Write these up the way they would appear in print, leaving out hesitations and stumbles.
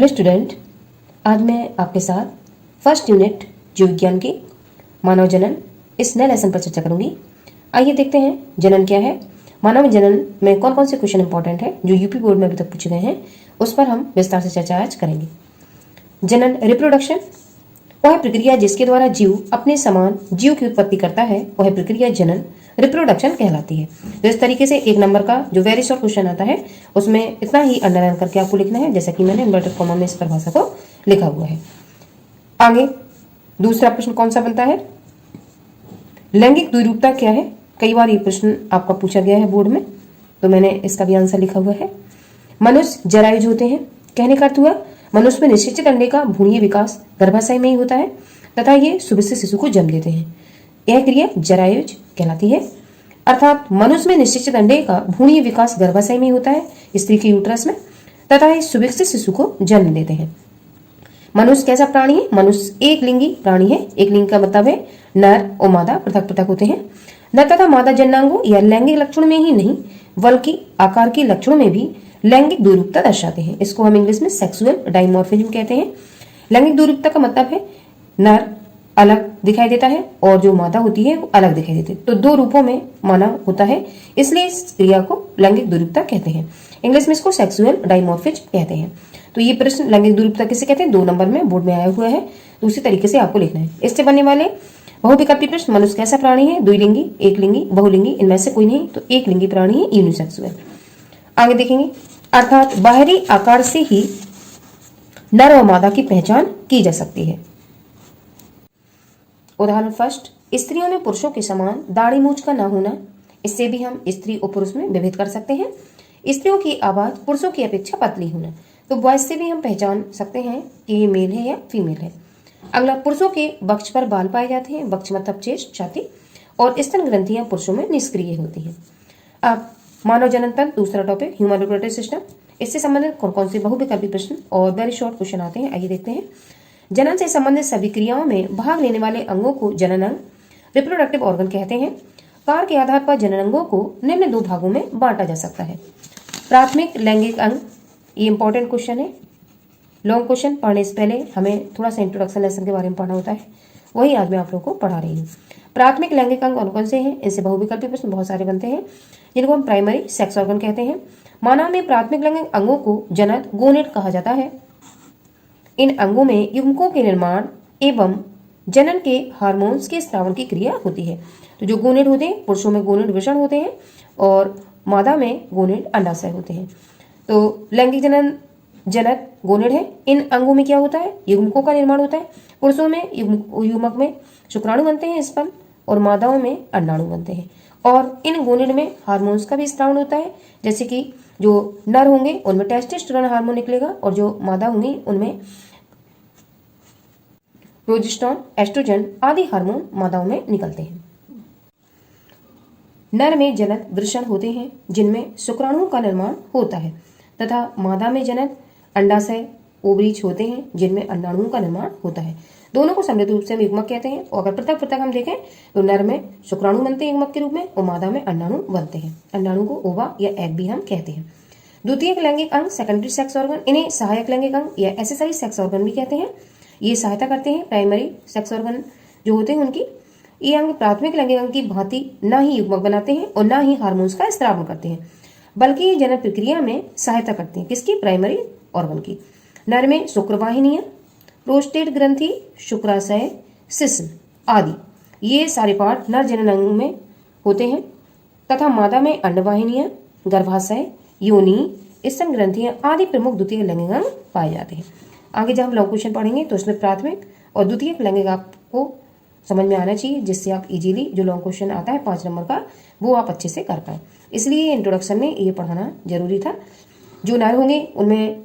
Hello student, आज मैं आपके साथ फर्स्ट यूनिट जीव विज्ञान की मानव जनन इस नए लेसन पर चर्चा करूंगी। आइए देखते हैं जनन क्या है। मानव जनन में कौन कौन से क्वेश्चन इंपॉर्टेंट है जो यूपी बोर्ड में अभी तक पूछे गए हैं, उस पर हम विस्तार से चर्चा आज करेंगे। जनन रिप्रोडक्शन वह प्रक्रिया जिसके द्वारा जीव अपने समान जीव की उत्पत्ति करता है, वह प्रक्रिया जनन रिप्रोडक्शन कहलाती है। तो इस तरीके से एक नंबर का जो वेरी शॉर्ट क्वेश्चन आता है उसमें इतना ही अंडरलाइन करके आपको लिखना है, जैसा कि मैंने इन्वर्टेड कॉमा में इस परिभाषा को लिखा हुआ है। आगे दूसरा प्रश्न कौन सा बनता है, लैंगिक द्विरूपता क्या है। कई बार ये प्रश्न आपका पूछा गया है बोर्ड में, तो मैंने इसका भी आंसर लिखा हुआ है। मनुष्य जरायुज होते हैं, कहने का अर्थ हुआ मनुष्य में निश्चित अंडे का भ्रूणीय विकास गर्भाशय में ही होता है तथा ये सुविकसित शिशु को जन्म देते हैं। यह क्रिया जरायुज कहलाती है। अर्थात मनुष्य में निश्चित अंडे का भ्रूणीय विकास गर्भाशय में होता है, स्त्री के यूट्रस में, तथा ये सुविकसित शिशु को जन्म देते हैं। मनुष्य कैसा प्राणी है, मनुष्य एक लिंगी प्राणी है। एक लिंग का मतलब है नर और मादा पृथक पृथक होते हैं। नर तथा मादा जन्नांगों या लैंगिक लक्षण में ही नहीं बल्कि आकार के लक्षणों में भी लैंगिक द्विरूपता दर्शाते हैं। इसको हम इंग्लिश में सेक्सुअल डाइमॉर्फिज्म कहते हैं। लैंगिक द्विरूपता का मतलब है नर अलग दिखाई देता है और जो मादा होती है वो अलग दिखाई देती है, तो दो रूपों में माना होता है, इसलिए इस क्रिया को लैंगिक द्विरूपता कहते हैं। इंग्लिश में इसको सेक्सुअल डाइमॉर्फिज्म कहते हैं। तो ये प्रश्न लैंगिक द्विरूपता किसे कहते हैं, 2 नंबर में बोर्ड में आया हुआ है, तो उसी तरीके से आपको लिखना है। इससे बनने वाले बहुविकल्पी प्रश्न, मनुष्य कैसा प्राणी है, द्विलिंगी, एकलिंगी, बहुलिंगी, इनमें से कोई नहीं, तो एक लिंगी प्राणी है, यूनिसेक्सुअल। आगे देखेंगे, अर्थात बाहरी आकार से ही नर और मादा की पहचान की जा सकती है। उदाहरण फर्स्ट, स्त्रियों में पुरुषों के समान दाढ़ी मूंछ का न होना, इससे भी हम स्त्री और पुरुष में विभेद कर सकते हैं। स्त्रियों की आवाज पुरुषों की अपेक्षा पतली होना, तो वॉइस से भी हम पहचान सकते हैं कि ये मेल है या फीमेल है। अगला, पुरुषों के वक्ष पर बाल पाए जाते हैं, वक्ष मतलब चेस्ट छाती, और स्तन ग्रंथियां पुरुषों में निष्क्रिय होती हैं। अब मानव जनन तंत्र, दूसरा टॉपिक ह्यूमन रिप्रोडक्टिव सिस्टम, इससे संबंधित कौन कौन से बहुविकल्पी प्रश्न और वेरी शॉर्ट क्वेश्चन आते हैं, आइए देखते हैं। जनन से संबंधित सभी क्रियाओं में भाग लेने वाले अंगों को जनन अंग रिप्रोडक्टिव ऑर्गन कहते हैं। कार्य के आधार पर जनन अंगों को निम्न 2 भागों में बांटा जा सकता है। प्राथमिक लैंगिक अंग, ये इंपॉर्टेंट क्वेश्चन है, लॉन्ग क्वेश्चन पढ़ने से पहले हमें थोड़ा सा इंट्रोडक्शन लेसन के बारे में पढ़ना होता है, वही आज मैं आप लोगों को पढ़ा रही हूँ। प्राथमिक लैंगिक अंग कौन कौन से हैं, इनसे बहुविकल्पी प्रश्न बहुत सारे बनते हैं, जिनको हम प्राइमरी सेक्स ऑर्गन कहते हैं। मानव में प्राथमिक लैंगिक अंगों को जनन गोनेड कहा जाता है। इन अंगों में युग्मकों के निर्माण एवं जनन के हार्मोन्स के स्रावन की क्रिया होती है। तो जो गोनेड होते हैं, पुरुषों में गोनेड वृषण होते हैं और मादा में गोनेड अंडाशय होते हैं। तो लैंगिक जनन जनक गोनेड है। इन अंगों में क्या होता है, युग्मकों का निर्माण होता है। पुरुषों में युग्मक में शुक्राणु बनते हैं स्पर्म, और मादाओं में अंडाणु बनते हैं। और इन गोनेड में हार्मोन्स का भी स्रावन होता है, जैसे कि जो नर होंगे उनमें टेस्टोस्टेरोन हार्मोन निकलेगा और जो मादा होंगी उनमें प्रोजेस्टेरोन, एस्ट्रोजन आदि हार्मोन मादाओं में निकलते हैं। नर में जनक वृषण होते हैं जिनमें शुक्राणुओं का निर्माण होता है, तथा मादा में जनक अंडाशय ओवरीज होते हैं जिनमें अंडाणुओं का निर्माण होता है। दोनों को सम्मिलित रूप से हम युग्मक कहते हैं। और अगर पृथक पृथक हम देखें तो नर में शुक्राणु बनते हैं युग्मक के रूप में और मादा में अंडाणु बनते हैं। अंडाणु को ओवा या एग भी हम कहते हैं। द्वितीयक लैंगिक अंग सेकेंडरी सेक्स ऑर्गन, इन्हें सहायक लैंगिक अंग या एसेसरी सेक्स ऑर्गन भी कहते हैं। ये सहायता करते हैं प्राइमरी सेक्स ऑर्गन जो होते हैं उनकी। ये अंग प्राथमिक लैंगिक अंग की भांति न ही युग्मक बनाते हैं और न ही हार्मोन्स का स्रावन करते हैं, बल्कि ये जनन प्रक्रिया में सहायता करते हैं, किसकी, प्राइमरी ऑर्गन की। नर में शुक्रवाहिनियां, प्रोस्टेट ग्रंथि, शुक्राशय, शिश्न आदि ये सारे पार्ट नर जनन अंग में होते हैं, तथा मादा में अंडवाहिनियां, गर्भाशय, योनि, स्तन ग्रंथियां आदि प्रमुख द्वितीय लैंगिक अंग पाए जाते हैं। आगे जब हम लॉन्ग क्वेश्चन पढ़ेंगे तो इसमें प्राथमिक और द्वितीयक लैंगिक आपको समझ में आना चाहिए, जिससे आप इजीली जो लॉन्ग क्वेश्चन आता है 5 नंबर का वो आप अच्छे से कर पाए। इसलिए इंट्रोडक्शन में ये पढ़ाना जरूरी था। जो नर होंगे उनमें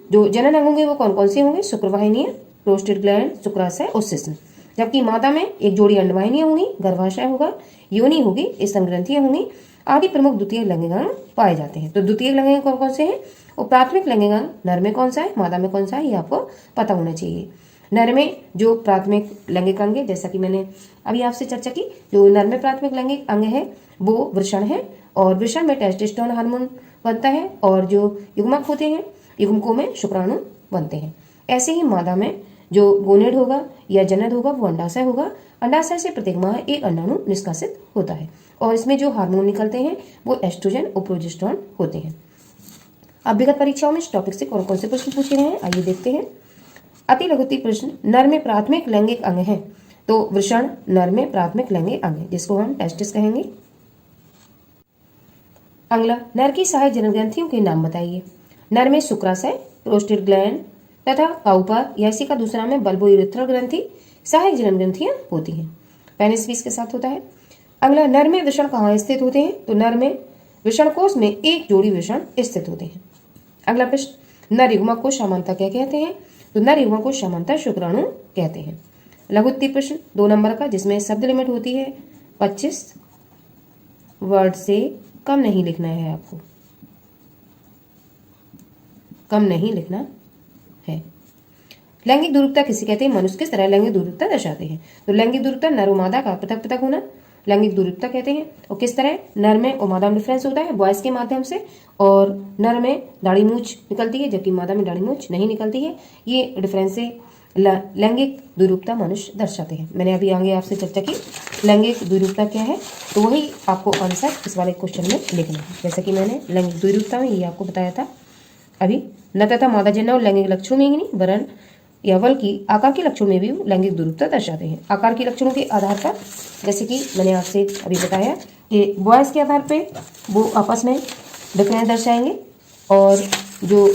जो जनन अंग होंगे वो कौन कौन से होंगे, शुक्रवाहिनियां, प्रोस्टेट ग्लैंड, शुक्राशय और शिश्न। जबकि मादा में एक जोड़ी अंडवाहिनियां होंगी, गर्भाशय होगा, योनि होगी, स्तन ग्रंथियां होंगी आदि प्रमुख द्वितीय लैंगिक अंग पाए जाते हैं। तो द्वितीय लैंगिक अंग कौन कौन से हैं और प्राथमिक लैंगिक अंग नर में कौन सा है, मादा में कौन सा है, ये आपको पता होना चाहिए। नर में जो प्राथमिक लैंगिक अंग है, जैसा कि मैंने अभी आपसे चर्चा की, जो नर में प्राथमिक लैंगिक अंग है वो वृषण है और वृषण में टेस्टोस्टेरोन हार्मोन बनता है। और जो युग्मक होते हैं, युग्मकों में शुक्राणु बनते हैं। ऐसे ही मादा में जो गोनेड होगा या जनन होगा वो अंडाशय होगा। अंडाशय से प्रत्येक माह एक अंडाणु निष्कासित होता है और इसमें जो हार्मोन निकलते हैं वो एस्ट्रोजन और प्रोजेस्टेरोन होते हैं। अब विगत परीक्षाओं में इस टॉपिक से कौन कौन से प्रश्न पूछे गए हैं आइए देखते हैं। अति लघुत्तम प्रश्न, नर में प्राथमिक लैंगिक अंग है तो वृषण नर में प्राथमिक लैंगिक अंग है जिसको हम टेस्टिस कहेंगे। अगला, नर की सहायक जनन ग्रंथियों के नाम बताइए। नर में शुक्राशय, प्रोस्टेट ग्लैंड तथा काउपर या इसी का दूसरा में बल्बोयूरेथ्रल ग्रंथि सहायक जनन ग्रंथियां होती हैं। पेनिस भी इसके साथ होता है। अगला, नर में वृषण कहाँ स्थित होते हैं तो नर में वृषण कोष में एक जोड़ी वृषण स्थित होते हैं। अगला प्रश्न, नर युग्मक को सामान्यतः क्या कहते हैं तो नर युग्मक को सामान्यतः शुक्राणु कहते हैं। लघुत्तम प्रश्न 2 नंबर का जिसमें शब्द लिमिट होती है 25 वर्ड से कम नहीं लिखना है, आपको कम नहीं लिखना है। लैंगिक दूरता किसे कहते हैं, मनुष्य किस तरह लैंगिक दूरता दर्शाते हैं तो लैंगिक दूरता नर और मादा का पृथक पृथक होना लैंगिक दूरता कहते हैं। और किस तरह, नर में और मादा में डिफरेंस होता है बॉयज के माध्यम से, और नर में दाढ़ी मूछ निकलती है जबकि मादा में दाढ़ी मूछ नहीं निकलती है। ये डिफरेंस से लैंगिक द्विरूपता मनुष्य दर्शाते हैं। मैंने अभी आगे आपसे चर्चा की लैंगिक द्विरूपता क्या है तो वही आपको आंसर इस वाले क्वेश्चन में लिखना है। जैसा कि मैंने लैंगिक द्विरूपता में ये आपको बताया था अभी। न तथा मादा जन्य और लैंगिक लक्षणों में ही नहीं वरण या बल की आकार के लक्षणों में भी लैंगिक द्विरूपता दर्शाते हैं। आकार के लक्षणों के आधार पर जैसे कि मैंने आपसे अभी बताया कि बॉयज़ के आधार पे वो आपस में डिफरेंस दर्शाएंगे और जो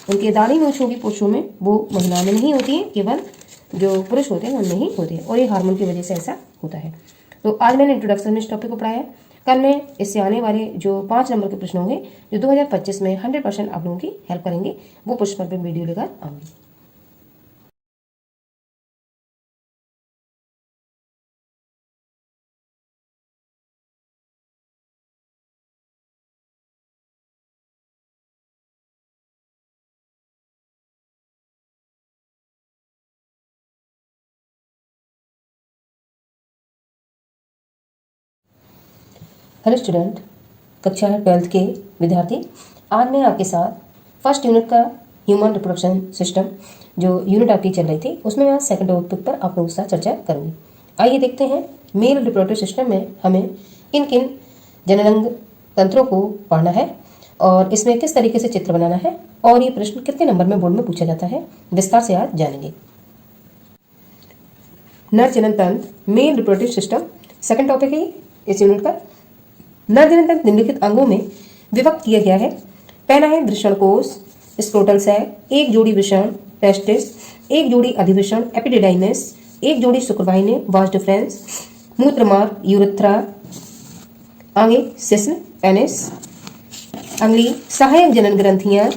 उनके दाढ़ी मूछ होगी पुरुषों में वो महिलाओं में नहीं होती है, केवल जो पुरुष होते हैं उनमें ही होती है और ये हार्मोन की वजह से ऐसा होता है। तो आज मैंने इंट्रोडक्शन में इस टॉपिक को पढ़ाया। कल मैं इससे आने वाले जो 5 नंबर के प्रश्न होंगे जो 2025 में 100% आप लोगों की हेल्प करेंगे वो प्रश्न पर वीडियो लेकर आऊँगी। हेलो स्टूडेंट, कक्षा 12th के विद्यार्थी, आज मैं आपके साथ फर्स्ट यूनिट का ह्यूमन रिप्रोडक्शन सिस्टम जो यूनिट आपकी चल रही थी उसमें मैं सेकंड टॉपिक पर आप लोगों के साथ चर्चा करूंगी। आइए देखते हैं मेल रिप्रोडक्टिव सिस्टम में हमें किन किन जननांग तंत्रों को पढ़ना है और इसमें किस तरीके से चित्र बनाना है और ये प्रश्न कितने नंबर में बोर्ड में पूछा जाता है विस्तार से आज जानेंगे। नर जनन तंत्र male reproductive system second topic है इस यूनिट का। नर जनन तंत्र निम्नलिखित अंगों में विभक्त किया गया है। पहला है वृषण कोष, स्क्रोटल सैक, एक जोड़ी वृषण टेस्टिस, एक जोड़ी अधिवृषण एपिडिडाइमिस, एक जोड़ी शुक्रवाहिनी वास डिफरेंस, मूत्रमार्ग यूरेथ्रा, आगे सिस्न पेनिस, अगली सहायक जनन ग्रंथियां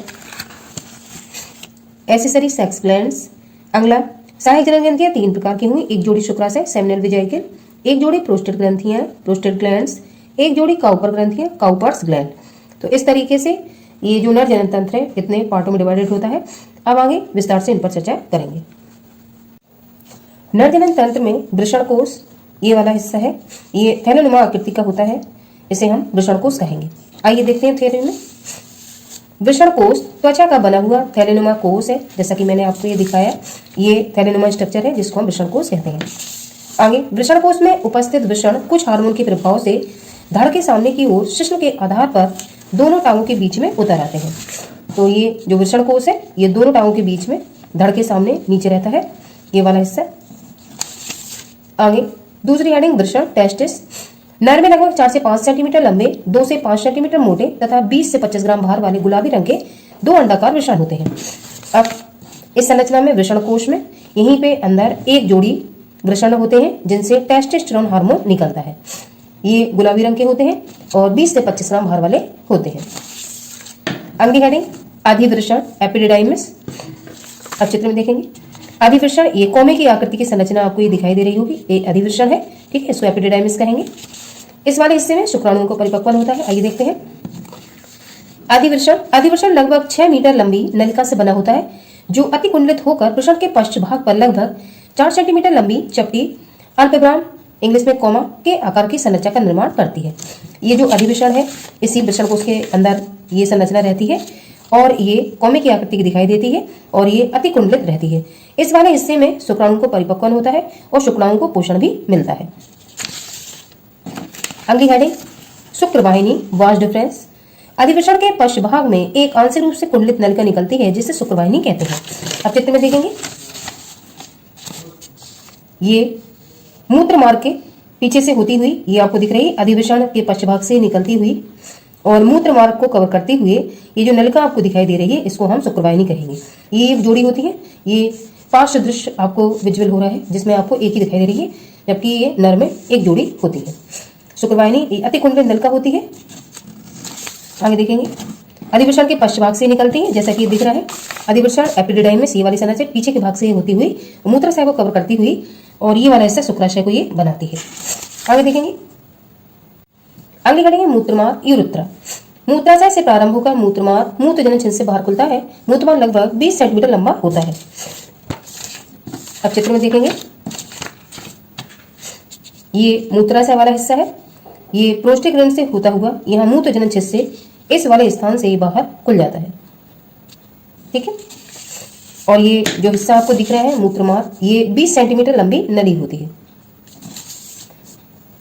एसेसरी सेक्स ग्लैंड्स। अगला सहायक जनन ग्रंथियां 3 प्रकार की हुई, एक जोड़ी शुक्राशय सेमिनल वेजाइकल, एक जोड़ी प्रोस्टेट ग्रंथियां प्रोस्टेट ग्लैंड्स, एक जोड़ी काउपर ग्रंथियां काउपर्स ग्लैंड। तो इस तरीके से ये जो नर जनन तंत्र है इतने पार्टों में डिवाइडेड होता है। अब आगे विस्तार से इन पर चर्चा करेंगे। नर जनन तंत्र में वृषण कोष ये वाला हिस्सा है, ये थैलेनुमा आकृति का होता है, इसे हम वृषण कोष कहेंगे। आइए देखते हैं थ्योरी में। वृषण कोष त्वचा का बना हुआ थैलेनुमा कोष है, जैसा कि मैंने आपको ये दिखाया, ये थैलेनुमा स्ट्रक्चर है जिसको हम वृषण कोष कहते हैं। आगे वृषण कोष में उपस्थित वृषण कुछ हार्मोन के प्रभाव से धड़ के सामने की ओर शिश्न के आधार पर दोनों टांगों के बीच में उतर आते हैं। तो ये जो वृषण कोष है ये दोनों टांगों के बीच में धड़ के सामने नीचे रहता है, ये वाला हिस्सा। आगे दूसरी हेडिंग वृषण टेस्टिस। नर में लगभग 4 से 5 सेंटीमीटर लंबे, 2 से 5 सेंटीमीटर मोटे तथा 20 से 25 ग्राम भार वाले गुलाबी रंग के 2 अंडाकार वृषण होते हैं। अब इस संरचना में वृषण कोष में यहीं पे अंदर एक जोड़ी वृषण होते हैं जिनसे टेस्टोस्टेरोन हार्मोन निकलता है। ये गुलाबी रंग के होते हैं और 20 से 25 ग्राम भार वाले होते हैं। अगली हेडिंग अधिवृषण एपिडिडाइमिस। अब चित्र में देखेंगे अधिवृषण, ये कौमे की आकृति की संरचना आपको ये दिखाई दे रही होगी, ये अधिवृषण है, ठीक है, इसको एपिडिडाइमिस कहेंगे। इस वाले हिस्से में शुक्राणुओं को परिपक्वन होता है। आइए देखते हैं अधिवृषण लगभग 6 मीटर लंबी नलिका से बना होता है जो अति कुंडलित होकर वृषण के पश्च भाग पर लगभग 4 सेंटीमीटर लंबी चपटी अल्पविराम इंग्लिश में कॉमा के आकार की संरचना का निर्माण करती है। ये जो अधिवृषण है इसी वृषण कोष के अंदर ये संरचना रहती है और ये कौमे की आकृति की दिखाई देती है और ये अति कुंडलित रहती है। इस वाले हिस्से में शुक्राणु को परिपक्वन होता है और शुक्राणु को पोषण भी मिलता है। अगली हेडिंग शुक्रवाहिनी वाज डिफरेंस। अधिवृषण के पश्च भाग में एक आंशिक रूप से कुंडलित नलिका निकलती है जिसे शुक्रवाहिनी कहते हैं। अब चित्र में देखेंगे, ये मूत्र मार्ग के पीछे से होती हुई ये आपको दिख रही है, अधिवृषण के पश्च भाग से निकलती हुई और मूत्र मार्ग को कवर करते हुए ये जो नलिका आपको दिखाई दे रही है इसको हम शुक्रवाहिनी कहेंगे। ये एक जोड़ी होती है, ये पार्श्व दृश्य आपको विजुअल हो रहा है जिसमें आपको एक ही दिखाई दे रही है, जबकि ये नर में एक जोड़ी होती है। शुक्रवाहिनी अति कुंडलित नलिका होती है। आगे देखेंगे, अधिवृषण के पश्च भाग से निकलती है, जैसा कि ये दिख रहा है। अधिवृषण एपिडिडाइमिस ये वाली संरचना से पीछे के भाग से होती हुई मूत्राशय को कवर करती हुई और ये वाला हिस्सा शुक्राशय को ये बनाती है। आगे देखेंगे, अगली कड़ी है मूत्रमार्ग यूरुथ्रा। मूत्राशय से प्रारंभ होकर मूत्रमार्ग मूत्रजनन छिद्र से बाहर खुलता है। मूत्रमार्ग लगभग 20 सेंटीमीटर लंबा होता है। अब चित्र में देखेंगे, ये मूत्राशय वाला हिस्सा है, ये प्रोस्टेट ग्रंथि से होता हुआ यहाँ मूत्रजनन छिद्र से इस वाले स्थान से बाहर खुल जाता है। ठीक है, और ये जो हिस्सा आपको दिख रहा है मूत्रमार्ग, ये 20 सेंटीमीटर लंबी नली होती है।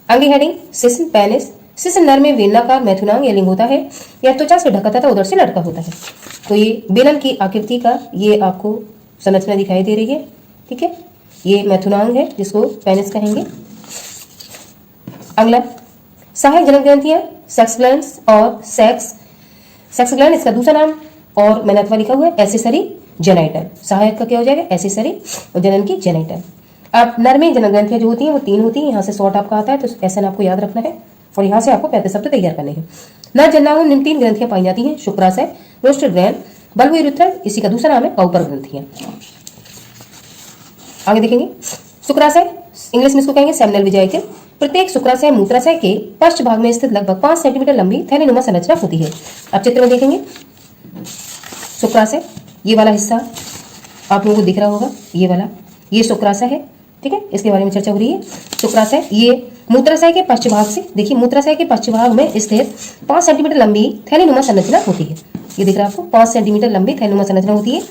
अगली हेडिंग सिसन पेनिस। सिसन नर में वेलनाकार मैथुनांग या लिंग होता है, यह त्वचा से ढका तथा उधर से लटका होता है। तो ये बेलन की आकृति का ये आपको संरचना दिखाई दे रही है। ठीक है, ये मैथुनांग है जिसको पेनिस कहेंगे। अगला सहायक जनन ग्रंथियां सेक्स ग्लैंड्स और सेक्स ग्लैंड इसका दूसरा नाम और मैंने अथवा लिखा हुआ है एसेसरी जेनाइटल। सहायक का क्या हो जाएगा एसेसरी और जनन की जेनाइटल। अब नर में जनन ग्रंथियां जो होती हैं वो 3 होती हैं। यहाँ से शॉर्ट आपका आता है तो ऐसा आपको याद रखना है और यहाँ से आपको 35 शब्द तैयार करने हैं। नर जननांग में निम्न 3 ग्रंथियां पाई जाती हैं, शुक्राशय, प्रोस्टेट ग्लैंड, बल्ब यूरेथ्रा, इसी का दूसरा नाम है काउपर ग्रंथियां। आगे देखेंगे, शुक्राशय इंग्लिश में इसको कहेंगे सेमिनल वेजाइकल। प्रत्येक शुक्राशय मूत्राशय के पश्च भाग में स्थित लगभग 5 सेंटीमीटर लंबी थैलीनुमा संरचना होती है। अब चित्र में देखेंगे, शुक्राशय ये वाला हिस्सा आप लोगों को दिख रहा होगा, ये वाला ये शुक्राशय है। ठीक है, इसके बारे में चर्चा हो रही है। शुक्राशय ये मूत्राशय के पश्च भाग से, देखिए मूत्राशय के पश्च भाग में स्थित 5 सेंटीमीटर लंबी थैलीनुमा संरचना होती है। ये दिख रहा है आपको, 5 सेंटीमीटर लंबी थैलीनुमा संरचना होती है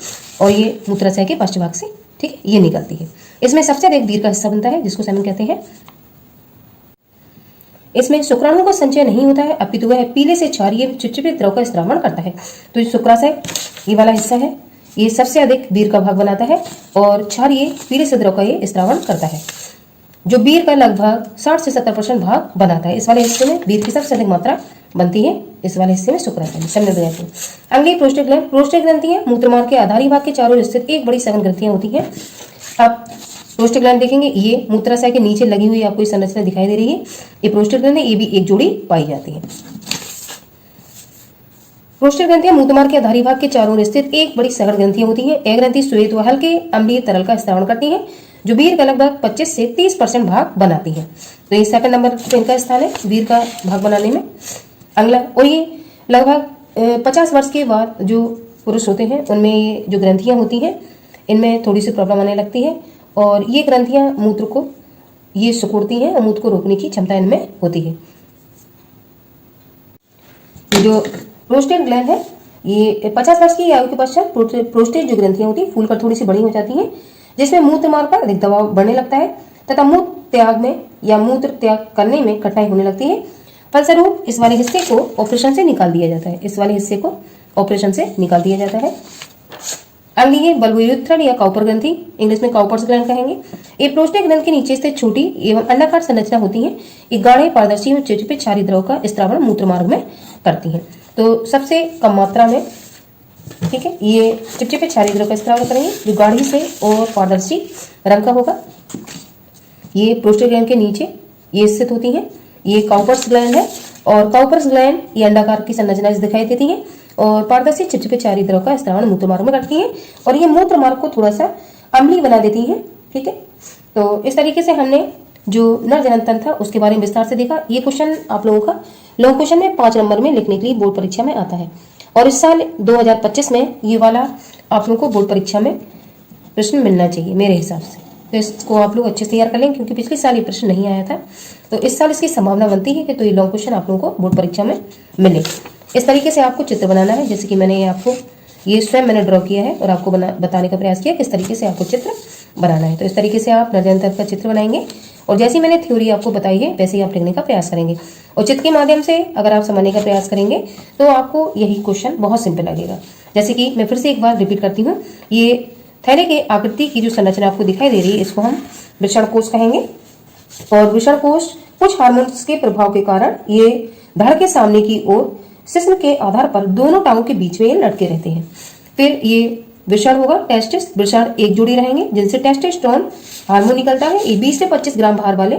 और ये मूत्राशय के पश्च भाग से, ठीक है, ये निकलती है। इसमें सबसे अधिक दीर्घ का हिस्सा बनता है जिसको सेमेन कहते हैं। इसमें शुक्राणु का संचय नहीं होता है, अपितु वह पीले से क्षारीय चिपचिपे द्रव का स्त्रावण करता है। तो ये शुक्राशय ये वाला हिस्सा है, ये सबसे अधिक बीर का भाग बनाता है और क्षारीय पीले से द्रव का ये स्त्रावण करता है, जो बीर का लगभग 60 से 70% भाग बनाता है। इस वाले हिस्से में बीर की सबसे अधिक मात्रा बनती है, इस वाले हिस्से में शुक्राशय समृद्ध रहती है। अगली प्रोस्टेट ग्लैंड। प्रोस्टेट ग्रंथियां मूत्रमार्ग के आधारी भाग के चारों स्थित एक बड़ी सघन ग्रंथियां होती हैं। अब प्रोस्टेट ग्लैंड देखेंगे, ये मूत्राशय के नीचे लगी हुई आपको संरचना दिखाई दे रही है, ये प्रोस्टेट ग्लैंड है, ये भी एक जोड़ी पाई जाती है। प्रोस्टेट ग्रंथियां मूत्रमार्ग के आधारी भाग के चारों ओर स्थित एक बड़ी सघन ग्रंथियां होती हैं। यह ग्रंथि श्वेत व हल्के अम्लीय तरल का स्त्रावण करती हैं, जो वीर का लगभग 25 से 30% भाग बनाती है। तो ये सेकंड नंबर पे इनका स्थान है वीर का भाग बनाने में। अगला, और ये लगभग 50 वर्ष के बाद जो पुरुष होते हैं उनमें ये जो ग्रंथियां होती हैं इनमें थोड़ी सी प्रॉब्लम आने लगती है और ये ग्रंथियां मूत्र को ये सिकुड़ती हैं और मूत्र को रोकने की क्षमता इनमें होती है। जो प्रोस्टेट ग्लैंड है ये 50 वर्ष की आयु के पश्चात प्रोस्टेट जो ग्रंथियां होती है फूलकर थोड़ी सी बड़ी हो जाती हैं, जिसमें मूत्र मार्ग पर अधिक दबाव बढ़ने लगता है तथा मूत्र त्याग में या मूत्र त्याग करने में कठिनाई होने लगती है। फलस्वरूप इस वाले हिस्से को ऑपरेशन से निकाल दिया जाता है, इस वाले हिस्से को ऑपरेशन से निकाल दिया जाता है। अगली है बल्ब यूरेथ्रा या काउपर ग्रंथि, इंग्लिश में काउपर्स ग्लैंड कहेंगे। ये प्रोस्टेट ग्रंथि के नीचे स्थित छोटी एवं अंडाकार संरचना होती है। ये गाढ़े पारदर्शी एवं चिपचिपे क्षारीय द्रव का स्त्रावण मूत्र मार्ग में करती हैं। तो सबसे कम मात्रा में, ठीक है, ये चिपचिपे क्षारीय द्रव का स्त्रावण करेंगे जो गाढ़ी से और पारदर्शी रंग का होगा। ये प्रोस्टेट ग्लैंड के नीचे ये स्थित होती हैं। ये काउपर्स ग्लैंड है और काउपर्स ग्लैंड ये अंडाकार की संरचना दिखाई देती है और पारदर्शी चिपचिपे क्षारीय द्रव का स्त्रावण मूत्र मार्ग में करती हैं और ये मूत्र मार्ग को थोड़ा सा अम्लीय बना देती हैं। ठीक है, तो इस तरीके से हमने जो नर जनन तंत्र था उसके बारे में विस्तार से देखा। ये क्वेश्चन आप लोगों का लॉन्ग क्वेश्चन में 5 नंबर में लिखने के लिए बोर्ड परीक्षा में आता है और इस साल 2025 में ये वाला आप लोगों को बोर्ड परीक्षा में प्रश्न मिलना चाहिए मेरे हिसाब से। तो इसको आप लोग अच्छे से तैयार कर लेंगे क्योंकि पिछले साल ये प्रश्न नहीं आया था, तो इस साल इसकी संभावना बनती है कि तो ये लॉन्ग क्वेश्चन आप लोगों को बोर्ड परीक्षा में मिले। इस तरीके से आपको चित्र बनाना है, जैसे कि मैंने आपको ये स्वयं मैंने ड्रॉ किया है और आपको बताने का प्रयास किया किस तरीके से आपको चित्र बनाना है। तो इस तरीके से आप नरजंतर का चित्र बनाएंगे और जैसी मैंने थ्योरी आपको बताई है वैसे ही आप लिखने का प्रयास करेंगे और चित्र के माध्यम से अगर आप समझने का प्रयास करेंगे तो आपको यही क्वेश्चन बहुत सिंपल लगेगा। जैसे कि मैं फिर से एक बार रिपीट करती हूँ, ये थैले के आकृति की जो संरचना आपको दिखाई दे रही है इसको हम वृषण कोश कहेंगे और वृषण कोश कुछ हार्मोन्स के प्रभाव के कारण ये धड़ के सामने की ओर शिश्न के आधार पर दोनों टांगों के बीच में ये लटके रहते हैं। फिर ये वृषण होगा टेस्टिस, वृषण एक जोड़ी रहेंगे जिनसे टेस्टोस्टेरोन हार्मोन निकलता है। ये 20 से 25 ग्राम भार वाले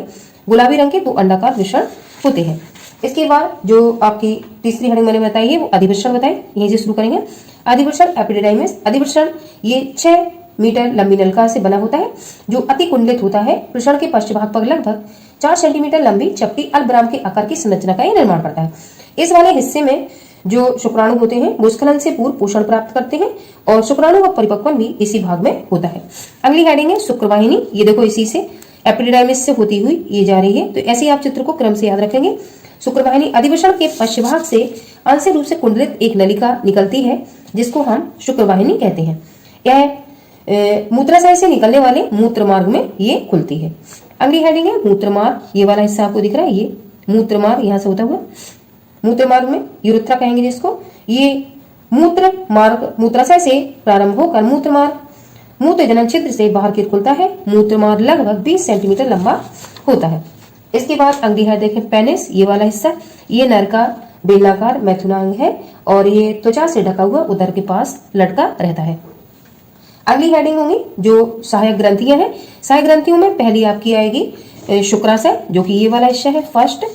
गुलाबी रंग के 2 अंडाकार वृषण होते हैं। इसके बाद जो आपकी तीसरी हेडिंग मैंने बताई है वो अधिवृषण बताई, यहीं से शुरू करेंगे। अधिवृषण एपिडिडाइमिस, अधिवृषण ये 6 मीटर लंबी नलिका से बना होता है जो अति कुंडलित होता है। वृषण के पश्च भाग पर लगभग 4 सेंटीमीटर लंबी चपटी अल्पविराम के आकार की संरचना का निर्माण करता है। इस वाले हिस्से में जो शुक्राणु होते हैं वो स्खलन से पूर्व पोषण प्राप्त करते हैं और शुक्राणु का परिपक्वन भी इसी भाग में होता है। अगली हेडिंग है शुक्रवाहिनी, ये देखो इसी से एपिडिडाइमिस से होती हुई ये जा रही है, तो ऐसे ही आप चित्र को क्रम से याद रखेंगे। शुक्रवाहिनी अधिवृषण के पश्च भाग से आंशिक रूप से कुंडलित एक नलिका निकलती है जिसको हम शुक्रवाहिनी कहते हैं। यह मूत्राशय से निकलने वाले मूत्र मार्ग में ये खुलती है। अगली हेडिंग है मूत्रमार्ग, ये वाला हिस्सा आपको दिख रहा है, ये मूत्रमार्ग यहाँ से होता हुआ मूत्र मार्ग में यूरेथ्रा कहेंगे जिसको, ये मूत्र मार्ग मूत्राशय से प्रारंभ होकर मूत्र मार्ग मूत्र जनन छिद्र से बाहर की ओर खुलता है। मूत्र मार्ग लगभग 20 सेंटीमीटर लंबा होता है। इसके बाद अगली है देखें पेनिस, ये वाला हिस्सा, ये नर का बेलनाकार मैथुनांग है और ये त्वचा से ढका हुआ उदर के पास लटका रहता है। अगली हेडिंग होंगी जो सहायक ग्रंथियां हैं। सहायक ग्रंथियों में पहली आपकी आएगी शुक्राशय जो कि ये वाला हिस्सा है फर्स्ट,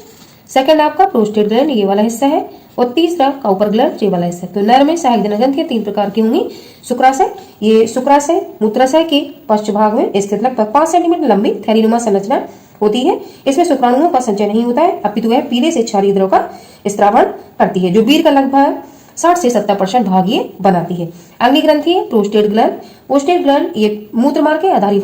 सेकंड आपका प्रोस्टेट ग्लैंड ये वाला हिस्सा है और तीसरा काउपर ग्लैंड ये वाला हिस्सा है। तो नर में सहायक जनग्रंथियां 3 प्रकार की होंगी। शुक्राशय, ये शुक्राशय मूत्राशय के पश्च भाग में स्थित लगभग 5 सेंटीमीटर लंबी थैलीनुमा संरचना होती है। इसमें शुक्राणुओं का संचय नहीं होता है अपितु वह पीले से क्षारीय द्रव का स्त्रावण करती है जो वीर का लगभग 60 से 70% भाग ये बनाती है। अगली ग्रंथि है प्रोस्टेट ग्लैंड। प्रोस्टेट ग्लैंड ये मूत्रमार्ग के आधारी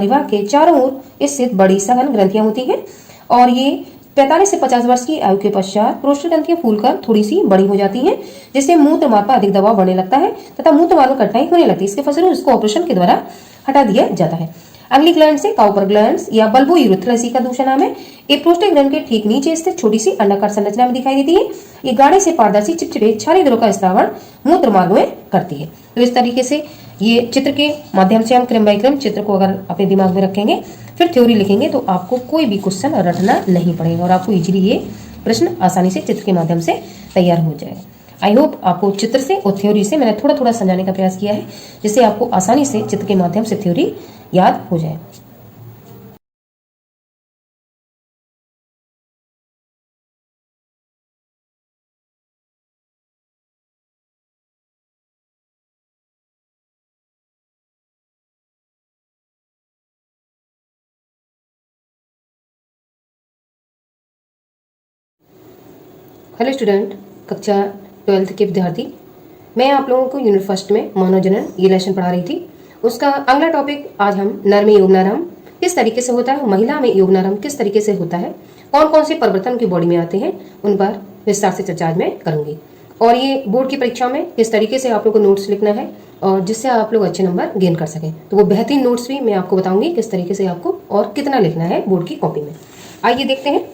भाग के चारों ओर स्थित बड़ी सघन ग्रंथियां होती है और ये 45 से 50 वर्ष की आयु के पश्चात प्रोस्टेट ग्रंथियां फूलकर थोड़ी सी बड़ी हो जाती हैं जिससे मूत्र मार्ग पर अधिक दबाव बढ़ने लगता है तथा मूत्र मार्ग में कठिनाई होने लगती है। इसके फलस्वरूप इसको ऑपरेशन के द्वारा हटा दिया जाता है। अगली ग्लैंड से काउपर ग्लैंड या बल्बो यूरेथ्रा इसी का दूसरा नाम है। ये प्रोस्टेट ग्लैंड के ठीक नीचे स्थित छोटी सी अंडाकार संरचना में दिखाई देती है। ये गाढ़े से पारदर्शी चिपचिपे क्षारीय द्रव का स्त्रावण मूत्र मार्ग में करती है। तो इस तरीके से ये चित्र के माध्यम से हम क्रम बाय क्रम चित्र को अगर अपने दिमाग में रखेंगे फिर थ्योरी लिखेंगे तो आपको कोई भी क्वेश्चन रटना नहीं पड़ेगा और आपको इजीली ये प्रश्न आसानी से चित्र के माध्यम से तैयार हो जाएगा। आई होप आपको चित्र से और थ्योरी से मैंने थोड़ा थोड़ा समझाने का प्रयास किया है जिससे आपको आसानी से चित्र के माध्यम से थ्योरी याद हो जाए। हेलो स्टूडेंट, कक्षा 12th के विद्यार्थी, मैं आप लोगों को यूनिट फर्स्ट में मानव जनन ये लेसन पढ़ा रही थी। उसका अगला टॉपिक आज हम नर में योगनारंभ किस तरीके से होता है, महिला में योगनारंभ किस तरीके से होता है, कौन कौन से परिवर्तन उनकी बॉडी में आते हैं उन पर विस्तार से चर्चा आज मैं करूंगी और ये बोर्ड की परीक्षा में किस तरीके से आप लोग को नोट्स लिखना है और जिससे आप लोग अच्छे नंबर गेन कर सकें। तो वो बेहतरीन नोट्स भी मैं आपको बताऊंगी किस तरीके से आपको और कितना लिखना है बोर्ड की कॉपी में। आइए देखते हैं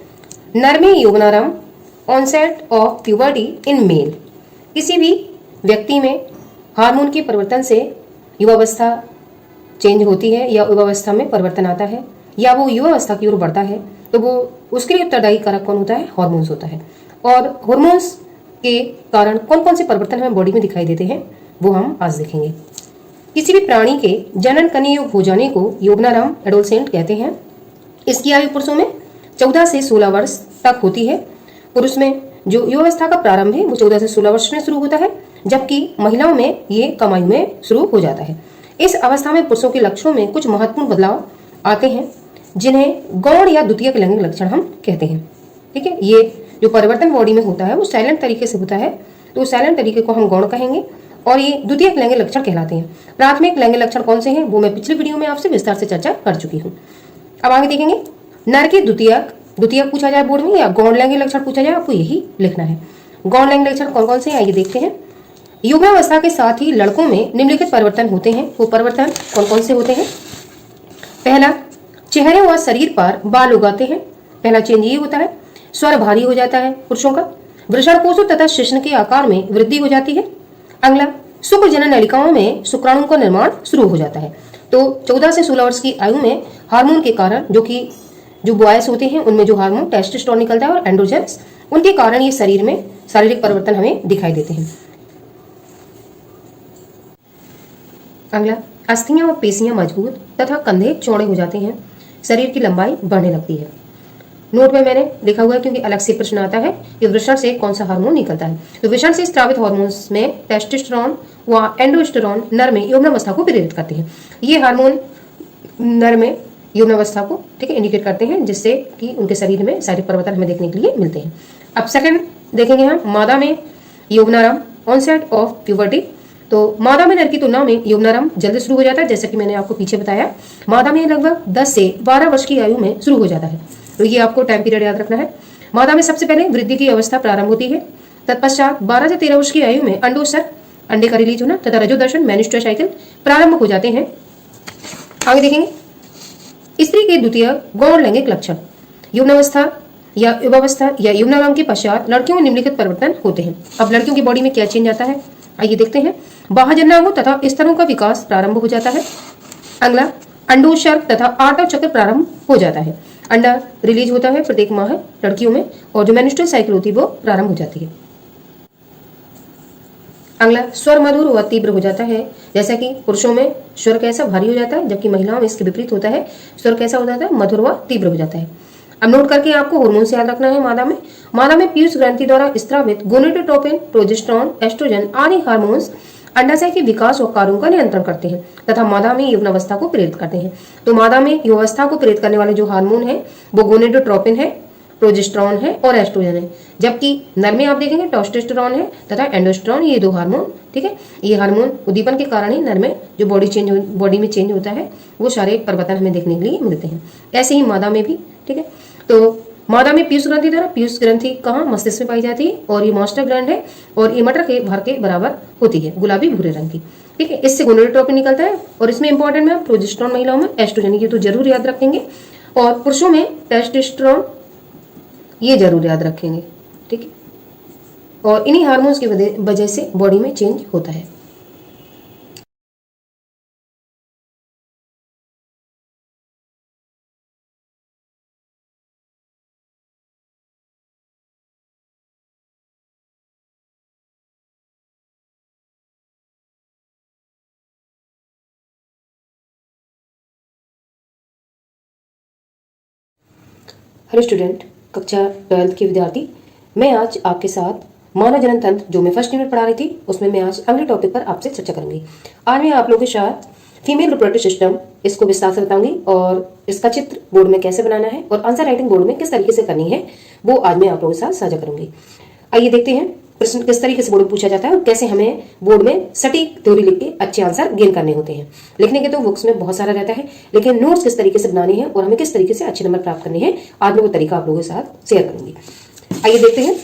नर में योगनारंभ onset of puberty in male. किसी भी व्यक्ति में हार्मोन के परिवर्तन से युवावस्था चेंज होती है या युवावस्था में परिवर्तन आता है या वो युवावस्था की ओर बढ़ता है तो वो उसके लिए उत्तरदायी कारक कौन होता है, हार्मोन्स होता है। और हार्मोन्स के कारण कौन कौन से परिवर्तन हमें बॉडी में दिखाई देते हैं वो हम आज देखेंगे। किसी भी प्राणी के जनन करने योग हो जाने को योगनारंभ एडोलसेंट कहते हैं। इसकी आयु पुरुषों में 14 से 16 वर्ष तक होती है। पुरुष में जो युवावस्था का प्रारंभ है वो 14 से 16 वर्ष में शुरू होता है जबकि महिलाओं में ये कम आयु में शुरू हो जाता है। इस अवस्था में पुरुषों के लक्षणों में कुछ महत्वपूर्ण बदलाव आते हैं जिन्हें गौण या द्वितीयक लैंगिक लक्षण हम कहते हैं। ठीक है, ये जो परिवर्तन बॉडी में होता है वो साइलेंट तरीके से होता है तो साइलेंट तरीके को हम गौण कहेंगे और ये द्वितीयक लैंगिक लक्षण कहलाते हैं। प्राथमिक लैंगिक लक्षण कौन से हैं वो मैं पिछली वीडियो में आपसे विस्तार से चर्चा कर चुकी हूँ। अब आगे देखेंगे नर के द्वितीयक पूछा जाए बोर्ड में या गौण लैंगिक लक्षण पूछा जाए आपको यही लिखना है। गौण लैंगिक लक्षण कौन कौन से हैं आइए देखते हैं। युवावस्था के साथ ही लड़कों में निम्नलिखित परिवर्तन होते हैं। वो परिवर्तन कौन कौन से होते हैं? पहला, चेहरे व शरीर पर बाल उगाते हैं। पहला चेंज ये होता है। स्वर भारी हो जाता है पुरुषों का। वृषणकोशों तथा शिश्न के आकार में वृद्धि हो जाती है। अगला, शुक्र जनन नलिकाओं में शुक्राणु का निर्माण शुरू हो जाता है। तो 14 से 16 वर्ष की आयु में हार्मोन के कारण जो बॉयज होते हैं उनमें जो हार्मोन टेस्टोस्टेरोन निकलता है और एंड्रोजन्स, उनके कारण ये शरीर में शारीरिक परिवर्तन हमें दिखाई देते हैं। अगला, अस्थियां और पेशियां मजबूत तथा कंधे चौड़े हो जाते हैं। शरीर की लंबाई बढ़ने लगती है। नोट में मैंने लिखा हुआ है क्योंकि अलग से प्रश्न आता है कि वृषण से कौन सा हार्मोन निकलता है। तो वृषण से स्रावित हार्मोन्स में टेस्टोस्टेरोन व एंड्रोस्टेरोन नर में यौवनावस्था को प्रेरित करते हैं। ये हार्मोन नर में यौवनावस्था को ठीक है इंडिकेट करते हैं, जिससे कि उनके शरीर में शारीरिक परिवर्तन हमें देखने के लिए मिलते हैं। अब सेकंड देखेंगे हम मादा में यौवनारंभ, ऑनसेट ऑफ प्यूबर्टी। तो मादा में नर की तुलना में यौवनारंभ जल्दी शुरू हो जाता है, जैसा कि मैंने आपको पीछे बताया। मादा में लगभग 10 से 12 वर्ष की आयु में शुरू हो जाता है। तो ये आपको टाइम पीरियड याद रखना है। मादा में सबसे पहले वृद्धि की अवस्था प्रारंभ होती है। तत्पश्चात 12 से 13 वर्ष की आयु में अंडोत्सर्ग, अंडे का रिलीज होना तथा रजोदर्शन, मेनिस्ट्रुअल साइकिल प्रारंभ हो जाते हैं। आगे देखेंगे स्त्री के द्वितीय गौण लैंगिक लक्षण। यौवनावस्था या युवावस्था या यौवनारंभ के पश्चात लड़कियों में निम्नलिखित परिवर्तन होते हैं। अब लड़कियों की बॉडी में क्या चेंज आता है आइए देखते हैं। बाह्यजननांगों तथा स्तनों का विकास प्रारंभ हो जाता है। अगला, अंडोत्सर्ग तथा आर्तव चक्र प्रारंभ हो जाता है। अंडा रिलीज होता है प्रत्येक माह लड़कियों में और जो मेनिस्ट्रुअल साइकिल होती है वो प्रारंभ हो जाती है। अगला, स्वर मधुर व तीव्र हो जाता है। जैसा कि पुरुषों में स्वर कैसा भारी हो जाता है, जबकि महिलाओं में इसके विपरीत होता है। स्वर कैसा हो जाता है? मधुर व तीव्र हो जाता है। अब नोट करके आपको हार्मोन से याद रखना है। मादा में पीयूष ग्रंथि द्वारा स्रावित गोनेडोट्रोपिन, प्रोजेस्टेरोन, एस्ट्रोजन आदि हार्मोन्स अंडाशय के विकास और कार्यों का नियंत्रण करते हैं तथा मादा में यौवनावस्था को प्रेरित करते हैं। तो मादा में यौवनावस्था को प्रेरित करने वाले जो हार्मोन है वो गोनेडोट्रोपिन है, प्रोजेस्टेरोन है और एस्ट्रोजन है। जबकि नर में आप देखेंगे टेस्टोस्टेरोन है तथा एंडोस्टेरोन, ये दो हार्मोन ठीक है। ये हार्मोन उद्दीपन के कारण ही नर में जो बॉडी में चेंज होता है वो शारीरिक परिवर्तन हमें देखने के लिए मिलते हैं। ऐसे ही मादा में भी ठीक है। तो मादा में पीयूष ग्रंथि द्वारा, पीयूष ग्रंथि कहाँ? मस्तिष्क में पाई जाती है और ये मास्टर ग्लैंड है और ये मटर के भर के बराबर होती है, गुलाबी भूरे रंग की ठीक है। इससे गोनेडोट्रोपिन निकलता है और इसमें इंपॉर्टेंट में प्रोजेस्टेरोन, महिलाओं में एस्ट्रोजन, ये तो जरूर याद रखेंगे। और पुरुषों में टेस्टोस्टेरोन, ये जरूर याद रखेंगे ठीक है। और इन्हीं हार्मोन्स की वजह से बॉडी में चेंज होता है। हेलो स्टूडेंट, कक्षा 12th के विद्यार्थी, मैं आज आपके साथ मानव जनन तंत्र जो मैं फर्स्ट यूनिट पढ़ा रही थी उसमें मैं आज अगले टॉपिक पर आपसे चर्चा करूंगी। आज मैं आप लोगों के साथ फीमेल रिप्रोडक्टिव सिस्टम इसको विस्तार से बताऊंगी और इसका चित्र बोर्ड में कैसे बनाना है और आंसर राइटिंग बोर्ड में किस तरीके से करनी है वो आज मैं आप लोगों के साथ साझा करूंगी। आइए देखते हैं प्रश्न किस तरीके से बोर्ड में पूछा जाता है और कैसे हमें बोर्ड में सटीक थ्योरी लिख के अच्छे आंसर गेन करने होते हैं। लिखने के तो बुक्स में बहुत सारा रहता है, लेकिन नोट्स किस तरीके से बनाने हैं और हमें किस तरीके से अच्छे नंबर प्राप्त करने हैं आज मैं वो तरीका आप लोगों के साथ शेयर करूंगी। आइए देखते हैं।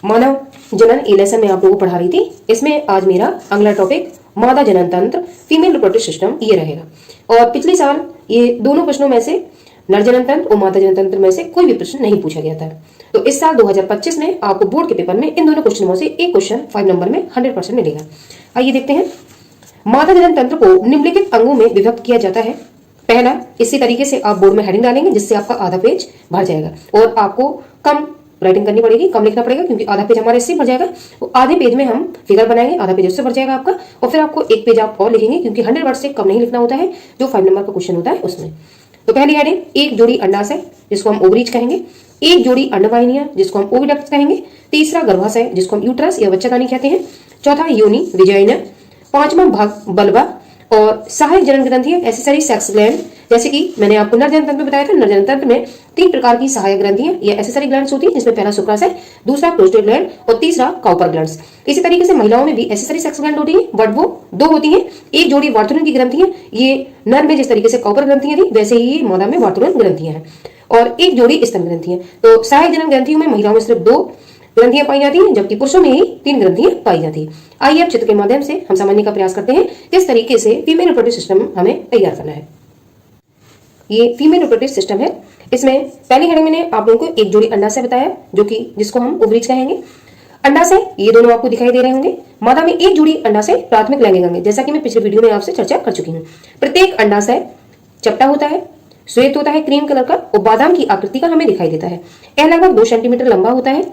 मानव जनन ए लेसन में आप लोगों को पढ़ा रही थी, इसमें आज मेरा अगला टॉपिक मादा जनन तंत्र, फीमेल रिप्रोडक्टिव सिस्टम ये रहेगा। और पिछले साल ये दोनों प्रश्नों में से नर जनन तंत्र और मादा जनन तंत्र में से कोई भी प्रश्न नहीं पूछा गया था। तो इस साल 2025 में आपको बोर्ड के पेपर में इन दोनों क्वेश्चनों में से एक क्वेश्चन 5 नंबर में 100% मिलेगा। आइए देखते हैं। मादा जनन तंत्र को निम्नलिखित अंगों में विभक्त किया जाता है। पहला, इसी तरीके से आप बोर्ड में हेडिंग डालेंगे जिससे आपका आधा पेज भर जाएगा और आपको कम राइटिंग करनी पड़ेगी, कम लिखना पड़ेगा क्योंकि आधा पेज हमारे इससे भर जाएगा। तो आधे पेज में हम फिगर बनाएंगे, आधा पेज उससे भर जाएगा आपका और फिर आपको एक पेज आप और लिखेंगे क्योंकि 100 वर्ड से कम नहीं लिखना होता है जो 5 नंबर का क्वेश्चन होता है उसमें। तो पहली हेडिंग, एक जोड़ी अंडाशय जिसको हम ओवरीज कहेंगे, एक जोड़ी अंडवाहिनियां जिसको हम ओविडक्ट कहेंगे, तीसरा गर्भाशय जिसको हम यूट्रस या बच्चादानी कहते हैं, चौथा योनि विजाइना, पांचवा भाग बल्बा और सहायक जनन ग्रंथियां एसेसरी सेक्स ग्लैंड। जैसे कि मैंने आपको नर जनन तंत्र में बताया था, नर जनन तंत्र में 3 प्रकार की सहायक ग्रंथियां या एसेसरी ग्लैंड्स होती है जिसमें पहला शुक्राशय, दूसरा प्रोस्टेट ग्लैंड और तीसरा काउपर ग्लैंड्स। इसी तरीके से महिलाओं में भी एसेसरी सेक्स ग्लैंड होती है बट वो 2 होती हैं। एक जोड़ी वार्तुलन की ग्रंथियां, ये नर में जिस तरीके से काउपर ग्रंथियां थी वैसे ही मादा में वार्तुलन ग्रंथियां हैं और एक जोड़ी स्तन ग्रंथियां। तो सहायक जनन ग्रंथियों में महिलाओं में सिर्फ 2 ग्रंथियां पाई जाती हैं, जबकि पुरुषों में ही 3 ग्रंथियां पाई जाती है। आइए अब चित्र के माध्यम से हम समझने का प्रयास करते हैं किस तरीके से फीमेल रिप्रोडक्टिव सिस्टम हमें तैयार करना है। ये फीमेल रिप्रोडक्टिव सिस्टम है। इसमें पहली हेडिंग मैंने आप लोगों को एक जोड़ी अंडाशय बताया, जो कि जिसको हम ओवरीज कहेंगे। अंडाशय ये दोनों आपको दिखाई दे रहे होंगे। मादा में एक जोड़ी अंडाशय प्राथमिक लैंगिक अंग है, जैसा कि मैं पिछले वीडियो में आपसे चर्चा कर चुकी हूँ। प्रत्येक अंडाशय चपटा होता है, श्वेत होता है, क्रीम कलर का, और बादाम की आकृति का हमें दिखाई देता है। यह लगभग 2 सेंटीमीटर लंबा होता है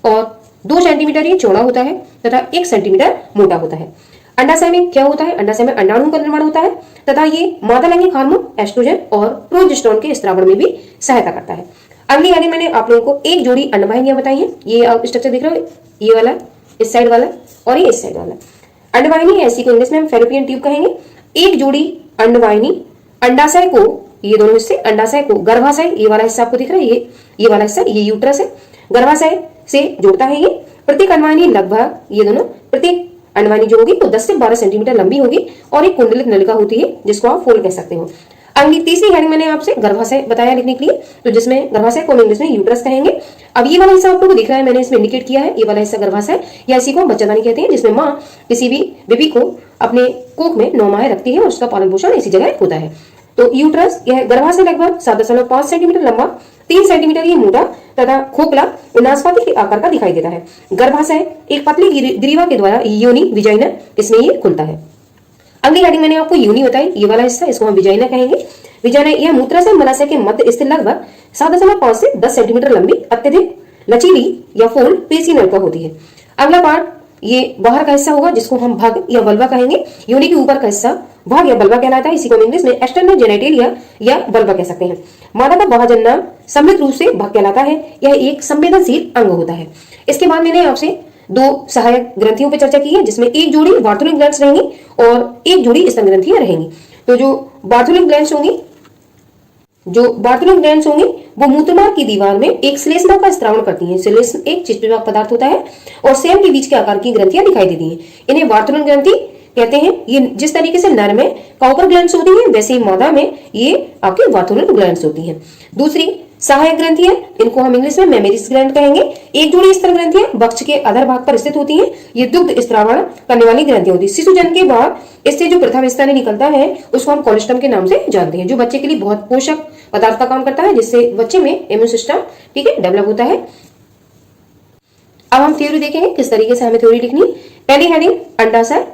और 2 सेंटीमीटर ये चौड़ा होता है तथा 1 सेंटीमीटर मोटा होता है। अंडाशय में क्या होता है? अंडाशय में अंडाणुओं का निर्माण होता है तथा ये मादा लैंगिक हार्मोन एस्ट्रोजन और प्रोजेस्टेरोन के स्त्रावण में भी सहायता करता है। अगली हेडिंग मैंने आप लोगों को एक जोड़ी अंडवाहिनियां बताई हैं। ये आप स्ट्रक्चर देख रहे हो, ये वाला, इस साइड वाला और ये इस साइड वाला। अंडवाहिनी ऐसी को इंग्लिश में हम फैलोपियन ट्यूब कहेंगे। एक जोड़ी अंडवाहिनी अंडाशय को, ये दोनों हिस्से अंडाशय को गर्भाशय, ये वाला हिस्सा आपको दिख रहा है, ये वाला हिस्सा, ये यूट्रस है, गर्भाशय से जोड़ता है। ये प्रत्येक अंडवाहिनी लगभग, ये दोनों प्रत्येक अंडवाहिनी जो होगी वो 10 से 12 सेंटीमीटर लंबी होगी और एक कुंडलित नलिका होती है, जिसको आप फोल्ड कह सकते हो। अगली तीसरी हेडिंग मैंने आपसे गर्भाशय बताया लिखने के लिए, तो जिसमें गर्भाशय को इंग्लिश में यूट्रस कहेंगे। अब ये वाला हिस्सा आप लोगों को दिख रहा है, मैंने इसमें इंडिकेट किया है, ये वाला हिस्सा गर्भाशय या इसी को हम बच्चादानी कहते हैं, जिसमें माँ किसी भी बेबी को अपने कोख में 9 माह रखती है और उसका पालन पोषण इसी जगह होता है। तो यूट्रस, यह गर्भाशय लगभग 7.5 सेंटीमीटर लंबा, 3 सेंटीमीटर ये मोटा तथा खोखला नाशपाती के आकार का दिखाई देता है। गर्भाशय एक पतली ग्रीवा के द्वारा योनि विजाइना, इसमें ये खुलता है। अगली हेडिंग मैंने आपको योनि बताई, ये वाला हिस्सा, इसको हम विजाइना कहेंगे। विजाइना यह मूत्राशय मलाशय के मध्य स्थित लगभग 7.5 से 10 सेंटीमीटर लंबी, अत्यधिक लचीली या फोल्ड पेशी नलिका होती है। अगला पार्ट ये बाहर का हिस्सा होगा, जिसको हम भाग या बल्बा कहेंगे। योनि के ऊपर का हिस्सा भाग या बल्बा कहलाता है, इसी को हम इंग्लिश में एक्सटर्नल जेनिटेलिया या बल्बा कह सकते हैं। मादा का बाह्यजनन समृद्ध रूप से भाग कहलाता है। यह एक संवेदनशील अंग होता है। इसके बाद मैंने आपसे 2 सहायक ग्रंथियों पर चर्चा की है, जिसमें एक जोड़ी बार्थोलिक ग्लैंड्स रहेंगी और एक जोड़ी स्तन ग्रंथियां रहेंगी। तो जो बार्थोलिक ग्लैंड्स होंगी वो मूत्रमार्ग की दीवार में एक श्लेष्मा का स्त्रावण करती हैं। श्लेष्म एक चिपचिपा पदार्थ होता है और सेल के बीच के आकार की ग्रंथियां दिखाई देती हैं। इन्हें बार्थोलिक ग्रंथि कहते हैं। ये जिस तरीके से नर में काउपर ग्लैंड्स होती हैं, वैसे ही मादा में ये आपकी बार्थोलिक ग्लैंड्स होती हैं। दूसरी सहायक ग्रंथियां, इनको हम इंग्लिश में मेमोरीज ग्लैंड कहेंगे। एक जोड़ी स्तन ग्रंथियां वक्ष के अधर भाग पर स्थित होती हैं। ये दुग्ध स्त्रावण करने वाली ग्रंथियां होती है। शिशु जन्म के बाद इससे जो प्रथम स्तन निकलता है उसको हम कोलेस्ट्रम के नाम से जानते हैं, जो बच्चे के लिए बहुत पोषक पदार्थ का काम करता है, जिससे बच्चे में इम्यून सिस्टम डेवलप होता है। अब हम थ्योरी देखेंगे किस तरीके से हमें थ्योरी लिखनी। पहली हेडिंग अंडाशय,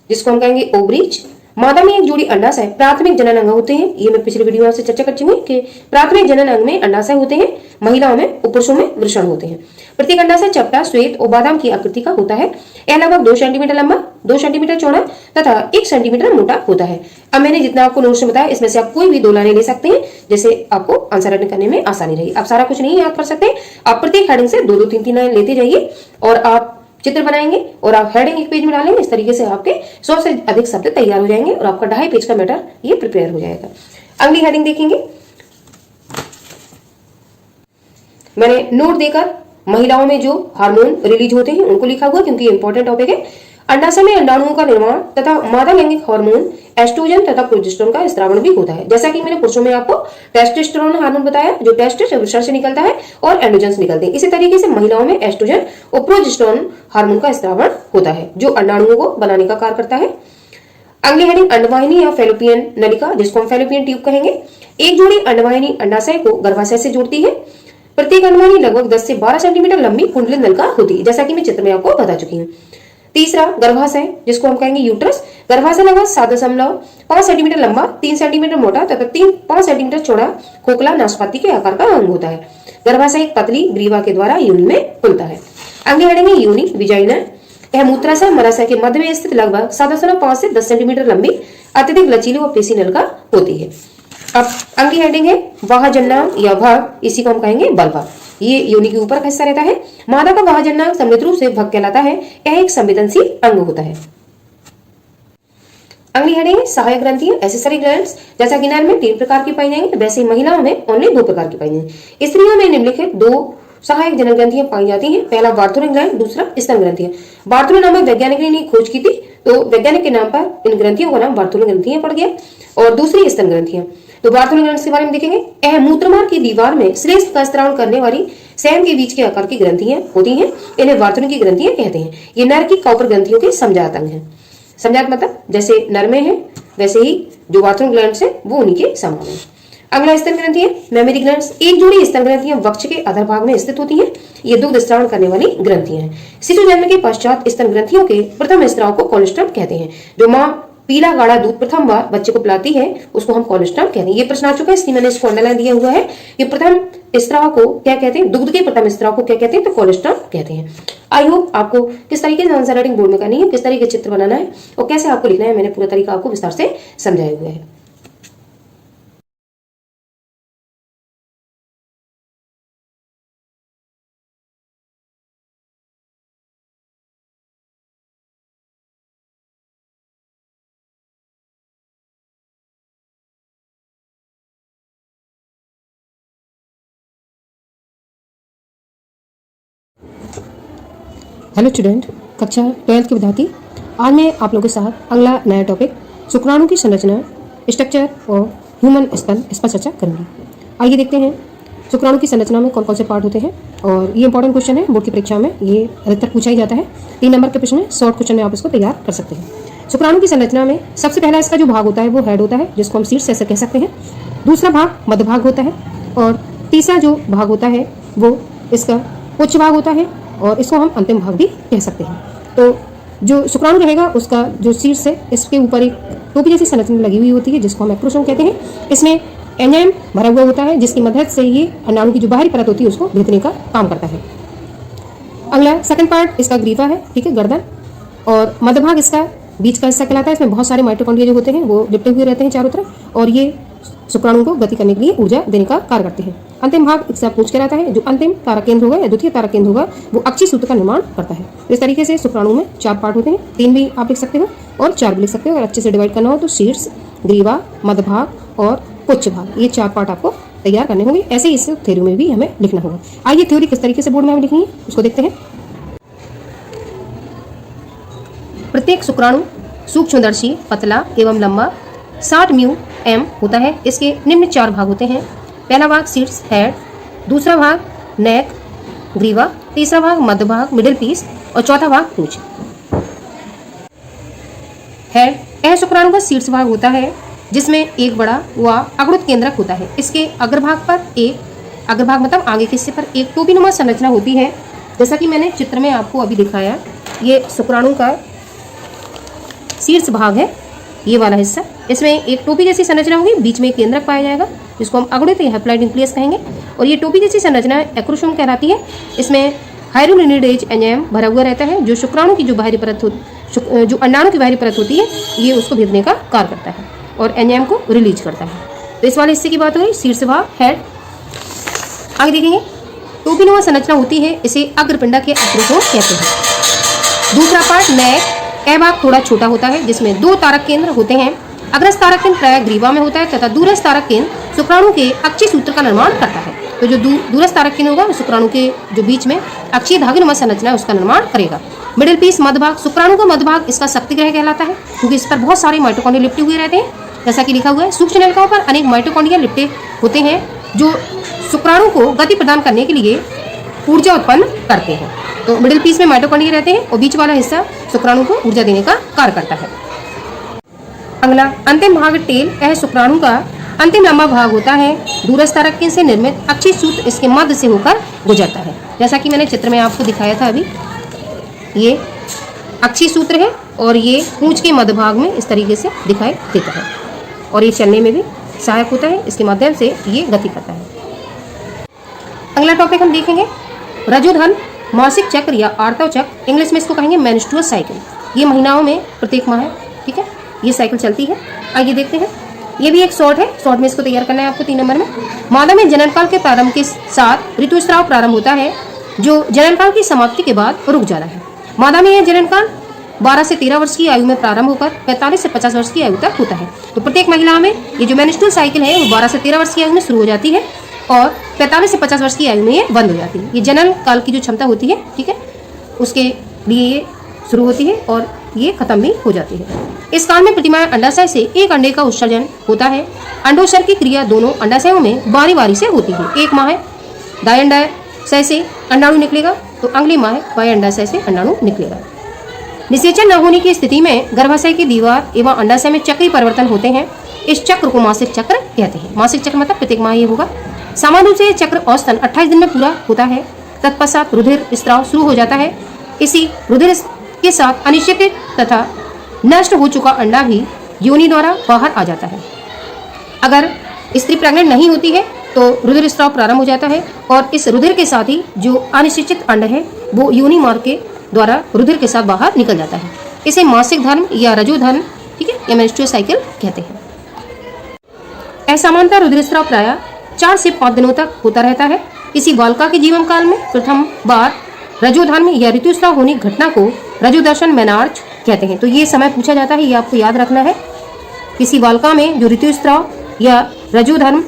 जिसको हम कहेंगे ओवरीज। मादा में एक जोड़ी अंडाशय प्राथमिक जनन अंग होते हैं। ये मैं पिछले वीडियो में आपसे चर्चा कर चुकी हूं कि प्राथमिक जनन अंग में अंडाशय होते हैं, महिलाओं में और पुरुषों में वृषण होते हैं। प्रत्येक अंडाशय चपटा, श्वेत और बादाम की आकृति का होता है। यह लगभग 2 सेंटीमीटर लंबा, 2 सेंटीमीटर चौड़ा तथा 1 सेंटीमीटर मोटा होता है। अब मैंने जितना आपको नोट्स में बताया, इसमें से आप कोई भी 2 लाइनें ले सकते हैं, जैसे आपको आंसर राइटिंग करने में आसानी रही। आप सारा कुछ नहीं याद कर सकते, आप प्रत्येक हेडिंग से 2-2, 3-3 लाइन लेते जाइए और आप चित्र बनाएंगे और आप हेडिंग एक पेज में डालेंगे। इस तरीके से आपके 100 से अधिक शब्द तैयार हो जाएंगे और आपका 2.5 पेज का मैटर ये प्रिपेयर हो जाएगा। अगली हेडिंग देखेंगे। मैंने नोट देकर महिलाओं में जो हार्मोन रिलीज होते हैं उनको लिखा हुआ, क्योंकि इंपॉर्टेंट टॉपिक है। अंडाशय में अंडाणुओं का निर्माण तथा मादा लैंगिक हार्मोन एस्ट्रोजन तथा प्रोजेस्टेरोन का स्त्रावण भी होता है। जैसा कि मैंने पुरुषों में आपको टेस्टोस्टेरोन हार्मोन बताया, जो टेस्टिस वृषण से निकलता है और एंड्रोजन्स निकलते हैं। इसी तरीके से महिलाओं में एस्ट्रोजन और प्रोजेस्टेरोन हार्मोन का स्त्रावण होता है, जो अंडाणुओं को बनाने का कार्य करता है। अगली हेडिंग अंडवाहिनी या फैलोपियन नलिका, जिसको हम फैलोपियन ट्यूब कहेंगे। एक जोड़ी अंडवाहिनी अंडाशय को गर्भाशय से जोड़ती है। प्रत्येक अंडवाहिनी लगभग 10 से 12 सेंटीमीटर लंबी कुंडलित नलिका होती है, जैसा कि मैं चित्र में आपको बता चुकी हूँ। तीसरा गर्भाशय, जिसको हम कहेंगे यूट्रस। गर्भाशय लगभग 7.5 सेंटीमीटर लंबा, 3 सेंटीमीटर मोटा तथा 5 सेंटीमीटर चौड़ा खोखला नाशपाती के आकार का अंग होता है। गर्भाशय एक पतली ग्रीवा के द्वारा योनि में खुलता है। अगली हेडिंग है योनि विजाइना। यह मूत्राशय मलाशय के मध्य में स्थित लगभग 7.5 से 10 सेंटीमीटर लंबी, अत्यधिक लचीली और पेशी नलिका होती है। अब अगली हेडिंग है बाह्यजनन या भाग, इसी को हम कहेंगे बल्बा। ये योनि के ऊपर का हिस्सा रहता है। मादा का बाह्यजनन समृद्ध रूप से भग कहलाता है। यह एक संवेदनशील अंग होता है। अगली हेडिंग सहायक ग्रंथियां, एसेसरी ग्लैंड्स। जैसा कि नर में 3 प्रकार की पाई जाएंगी, वैसे महिलाओं में ओनली 2 प्रकार की पाई जाएंगी। स्त्रियों में निम्नलिखित 2 सहायक जनन ग्रंथियां पाई जाती हैं। पहला बार्थोलिक ग्लैंड, दूसरा स्तन ग्रंथियां। बार्थोलिक नामक वैज्ञानिक ने खोज की थी, तो वैज्ञानिक के नाम पर इन ग्रंथियों का नाम बार्थोलिक ग्रंथियां पड़ गया। और दूसरी स्तन ग्रंथियां। तो बार्थोलिक ग्लैंड्स के बारे में देखेंगे। यह मूत्रमार्ग की दीवार में श्लेष्म का स्त्रावण करने वाली सैम के बीच के आकार की ग्रंथियां होती हैं, इन्हें वार्तन की ग्रंथियां कहते हैं। ये नर की कॉपर ग्रंथियों के समजात अंग है। समजात मतलब जैसे नर में है वैसे ही जो वार्तन ग्लैंड्स है वो उन्हीं के समान है। अगला स्तन ग्रंथि है मेमोरी ग्लैंड्स। एक जोड़ी स्तन ग्रंथियां वक्ष के अधर भाग में स्थित होती हैं। ये दुग्ध स्त्राव करने वाली ग्रंथियां हैं। शिशु जन्म के पश्चात स्तन ग्रंथियों के प्रथम स्त्राव को कोलेस्ट्रम कहते हैं। जो माँ पीला गाढ़ा दूध प्रथम बार बच्चे को पिलाती है उसको हम कोलेस्ट्रम कहते हैं। ये प्रश्न आ चुका है, इसलिए मैंने इसको अंडरलाइन दिया हुआ है। ये प्रथम स्त्राव को क्या कहते हैं? दुग्ध के प्रथम स्त्राव को क्या कहते हैं? तो कोलेस्ट्रम कहते हैं। आई होप आपको किस तरीके से आंसर राइटिंग बोर्ड में करनी है, किस तरीके से चित्र बनाना है और कैसे आपको लिखना है, मैंने पूरा तरीका आपको विस्तार से समझाया हुआ है। हेलो स्टूडेंट, कक्षा 12th के विद्यार्थी, आज मैं आप लोगों के साथ अगला नया टॉपिक शुक्राणु की संरचना, स्ट्रक्चर और ह्यूमन स्तन इस पर चर्चा करूंगी। आइए देखते हैं शुक्राणु की संरचना में कौन कौन से पार्ट होते हैं। और ये इंपॉर्टेंट क्वेश्चन है, बोर्ड की परीक्षा में ये अधिकतर पूछा ही जाता है। 3 नंबर के प्रश्न है, शॉर्ट क्वेश्चन में आप इसको तैयार कर सकते हैं। शुक्राणु की संरचना में सबसे पहला इसका जो भाग होता है वो हेड होता है, जिसको हम शीर्ष ऐसे कह सकते हैं। दूसरा भाग मध्य भाग होता है और तीसरा जो भाग होता है वो इसका उच्च भाग होता है और इसको हम अंतिम भाग भी कह सकते हैं। तो जो शुक्राणु रहेगा उसका जो शीर्ष है इसके ऊपर एक टोपी जैसी संरचना लगी हुई होती है जिसको हम एक्रोसोम कहते हैं। इसमें एंजाइम भरा हुआ होता है जिसकी मदद से ये अंडाणु की जो बाहरी परत होती है उसको भेदने का काम करता है। अगला सेकंड पार्ट इसका ग्रीवा है, ठीक है, गर्दन, और मध्य भाग इसका बीच का हिस्सा कहलाता है। इसमें बहुत सारे माइटोकॉन्ड्रिया जो होते हैं वो लिपटे हुए रहते हैं चारों तरफ और ये शुक्राणु को गति करने के लिए ऊर्जा देने का कार्य करते हैं। अंतिम भाग इसका पूंछ कहलाता है। जो अंतिम तारक केंद्र होगा या द्वितीय तारक केंद्र होगा वो अक्षीय सूत्र का निर्माण करता है। इस तरीके से शुक्राणु में 4 पार्ट होते हैं, 3 भी आप लिख सकते हो और 4 भी लिख सकते हो। अगर अच्छे से डिवाइड करना हो तो शीर्ष, ग्रीवा, मध्य भाग और पुच्छ भाग, ये 4 पार्ट आपको तैयार करने होंगे। ऐसे ही इस थ्योरी में भी हमें लिखना होगा। आइए थ्योरी किस तरीके से बोर्ड में हमें लिखनी है उसको देखते हैं। प्रत्येक शुक्राणु सूक्ष्मदर्शी, पतला एवं लंबा 60 म्यू एम होता है। इसके निम्न 4 भाग होते हैं। पहला भाग शीर्ष हेड, दूसरा भाग नेक ग्रीवा, तीसरा भाग मध्य भाग मिडिल पीस और चौथा भाग पूंछ। हेड यह शुक्राणु का शीर्ष भाग होता है जिसमें एक बड़ा व अग्रुत केंद्रक होता है। इसके अग्रभाग पर एक अग्रभाग मतलब आगे के हिस्से पर एक टोपीनुमा संरचना होती है। जैसा कि मैंने चित्र में आपको अभी दिखाया, ये शुक्राणु का शीर्ष भाग है, ये वाला हिस्सा। इसमें एक टोपी जैसी संरचना होगी, बीच में एक केंद्रक पाया जाएगा जिसको हम अग्रुत या हैप्लॉइड न्यूक्लियस कहेंगे। और ये टोपी जैसी संरचना एक्रोसोम कहलाती है। इसमें हाइड्रोलिनिडेज एंजाइम भरा हुआ रहता है जो शुक्राणु की जो बाहरी परत जो अंडाणु की बाहरी परत होती है ये उसको भेदने का कार्य करता है और एंजाइम को रिलीज करता है। तो इस वाले हिस्से की बात हो रही शीर्ष भाग हेड। आगे देखेंगे टोपीनुमा संरचना होती है, इसे अग्रपिंडा के एक्रोसोम कहते हैं। दूसरा पार्ट नेक, यह भाग थोड़ा छोटा होता है जिसमें 2 तारक केंद्र होते हैं। अग्रस्थ तारक केंद्र प्राय ग्रीवा में होता है तथा दूरस्थ तारक केंद्र शुक्राणु के अक्षीय सूत्र का निर्माण करता है। तो जो दूरस्थ तारक केंद्र होगा शुक्राणु के जो बीच में अक्षीय धागेनुमा संरचना है उसका निर्माण करेगा। मिडिल पीस मध्य भाग, शुक्राणु का मध्य भाग इसका शक्ति ग्रह कहलाता है क्योंकि इस पर बहुत सारे माइटोकॉन्ड्रिया लिपटे हुए रहते हैं। जैसा कि लिखा हुआ है, सूक्ष्म नलिकाओं पर अनेक माइटोकॉन्ड्रिया लिपटे होते हैं जो शुक्राणु को गति प्रदान करने के लिए ऊर्जा उत्पन्न करते हैं। तो मिडिल पीस में माइटोकॉन्ड्रिया रहते हैं और बीच वाला हिस्सा शुक्राणु को ऊर्जा देने का कार्य करता है। अगला अंतिम भाग टेल, यह शुक्राणु का अंतिम लंबा भाग होता है। दूरस्थ तारक केंद्र से निर्मित अक्षीय सूत्र इसके मध्य से होकर गुजरता है। जैसा कि मैंने चित्र में आपको दिखाया था अभी, ये अक्षीय सूत्र है और ये पूंछ के मध्य भाग में इस तरीके से दिखाई देता है और ये चलने में भी सहायक होता है, इसके माध्यम से ये गति करता है। अगला टॉपिक हम देखेंगे रजोधन मासिक चक्र या आर्तव चक्र, इंग्लिश में इसको कहेंगे मेंस्ट्रुअल साइकिल। ये महीनाओं में प्रत्येक माह है, ठीक है, ये साइकिल चलती है। आइए देखते हैं, ये भी एक शॉर्ट है, शॉर्ट में इसको तैयार करना है आपको 3 नंबर में। मादा में जननकाल के प्रारंभ के साथ ऋतुस्राव प्रारंभ होता है जो जननकाल की समाप्ति के बाद रुक जाता है। मादा में यह जननकाल 12 से 13 वर्ष की आयु में प्रारंभ होकर 45 से 50 वर्ष की आयु तक होता है। तो प्रत्येक महिला में ये जो मेंस्ट्रुअल साइकिल है वो 12 से 13 वर्ष की आयु में शुरू हो जाती है और 45 से 50 वर्ष की आयु में ये बंद हो जाती है। ये जनन काल की जो क्षमता होती है, ठीक है, उसके लिए ये शुरू होती है और ये खत्म भी हो जाती है। इस काल में प्रतिमाएं अंडाशय से एक अंडे का उत्सर्जन होता है। अंडोत्सर्ग की क्रिया दोनों अंडाशयों में बारी बारी से होती है। एक माह दाई अंडा शय से अंडाणु निकलेगा तो अंगुलीमाय वाय अंडाशय से अंडाणु निकलेगा। निषेचन न होने की स्थिति में गर्भाशय की दीवार एवं अंडाशय में चक्रीय परिवर्तन होते हैं। इस चक्र को मासिक चक्र कहते हैं। मासिक चक्र मतलब प्रत्येक माह ये होगा। सामान्य रूप से ये चक्र औसतन 28 दिन में पूरा होता है। तत्पश्चात रुधिर स्राव शुरू हो जाता है। इसी रुधिर के साथ अनिश्चित तथा नष्ट हो चुका अंडा भी योनि द्वारा बाहर आ जाता है। अगर स्त्री प्रेग्नेंट नहीं होती है तो रुधिर स्राव प्रारंभ हो जाता है और इस रुधिर के साथ ही जो अनिश्चित अंड है वो योनि मार्ग के द्वारा रुधिर के साथ बाहर निकल जाता है। इसे मासिक धर्म या रजोधर्म, ठीक है, या मेंस्ट्रुअल साइकिल कहते हैं। असमानता रुधिर स्राव प्रायः 4 से 5 दिनों तक होता रहता है। किसी बालिका के जीवन काल में प्रथम बार रजोधर्म या ऋतुस्राव होने की घटना को रजोदर्शन मेनार्च कहते हैं। तो ये समय पूछा जाता है, ये आपको याद रखना है। किसी बालिका में जो ऋतुस्राव या रजोधर्म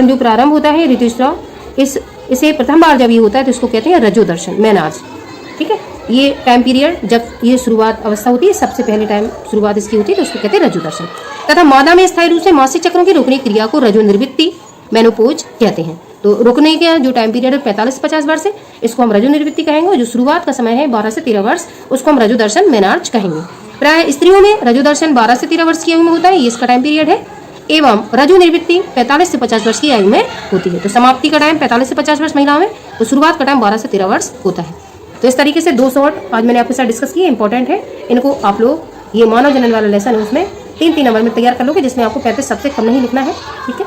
जो प्रारंभ होता है ऋतुस्राव, इसे प्रथम बार जब ये होता है तो इसको कहते हैं रजोदर्शन मेनार्च, ठीक है। ये टाइम पीरियड जब ये शुरुआत अवस्था होती है, सबसे पहले टाइम शुरुआत इसकी होती है तो उसको कहते हैं रजोदर्शन। तथा मादा में स्थायी रूप से मासिक चक्रों की रुकने क्रिया को रजोनिवृत्ति मेनोपोज कहते हैं। तो रुकने का जो टाइम पीरियड है 45 से 50 वर्ष है, इसको हम रजोनिवृत्ति कहेंगे। और जो शुरुआत का समय है 12 से 13 वर्ष, उसको हम रजोदर्शन मेनार्च कहेंगे। प्राय स्त्रियों में रजोदर्शन 12 से 13 वर्ष की आयु में होता है, ये इसका टाइम पीरियड है। एवं रजोनिवृत्ति 45 से 50 वर्ष की आयु में होती है। तो समाप्ति का टाइम 45 से 50 वर्ष महिलाओं में, तो शुरुआत का टाइम 12 से 13 वर्ष होता है। तो इस तरीके से 2 शॉर्ट आज मैंने आपके साथ डिस्कस किए, इंपॉर्टेंट है। इनको आप लोग ये मानव जनन वाला लेसन है उसमें 3-3 नंबर में तैयार कर लोगे, जिसमें आपको 35 सबसे कम नहीं लिखना है, ठीक है।